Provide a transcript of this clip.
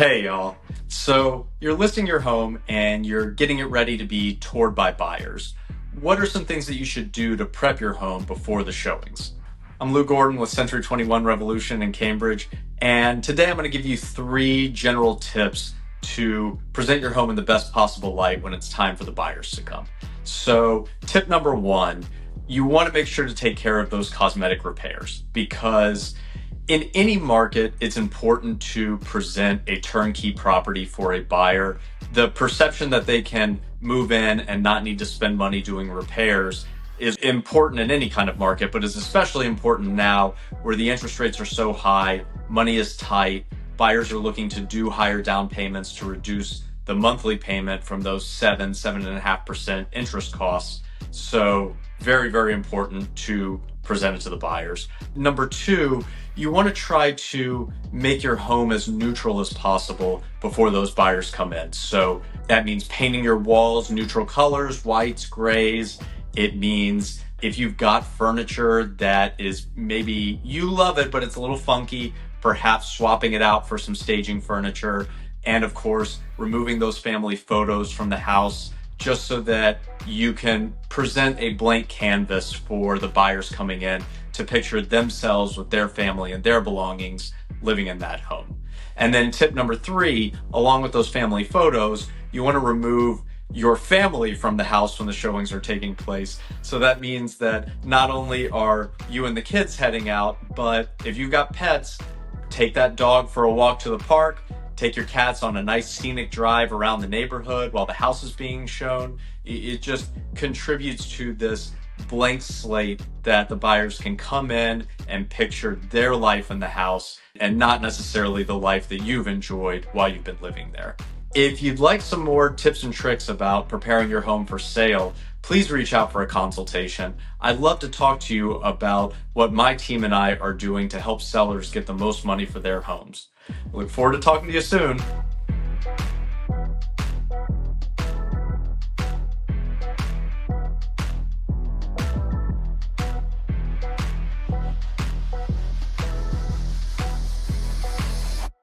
Hey y'all. So you're listing your home and you're getting it ready to be toured by buyers. What are some things that you should do to prep your home before the showings? I'm Lou Gordon with Century 21 Revolution in Cambridge, and today I'm going to give you three general tips to present your home in the best possible light when it's time for the buyers to come. So, tip number one, you want to make sure to take care of those cosmetic repairs because in any market, it's important to present a turnkey property for a buyer. The perception that they can move in and not need to spend money doing repairs is important in any kind of market, but is especially important now where the interest rates are so high, money is tight, buyers are looking to do higher down payments to reduce the monthly payment from those 7.5% interest costs. So very, very important to present it to the buyers. Number two, you want to try to make your home as neutral as possible before those buyers come in. So that means painting your walls neutral colors, whites, grays. It means if you've got furniture that is maybe you love it, but it's a little funky, perhaps swapping it out for some staging furniture. And of course, removing those family photos from the house just so that you can present a blank canvas for the buyers coming in to picture themselves with their family and their belongings living in that home. And then tip number three, along with those family photos, you want to remove your family from the house when the showings are taking place. So that means that not only are you and the kids heading out, but if you've got pets, take that dog for a walk to the park, take your cats on a nice scenic drive around the neighborhood while the house is being shown. It just contributes to this blank slate that the buyers can come in and picture their life in the house and not necessarily the life that you've enjoyed while you've been living there. If you'd like some more tips and tricks about preparing your home for sale, please reach out for a consultation. I'd love to talk to you about what my team and I are doing to help sellers get the most money for their homes. I look forward to talking to you soon.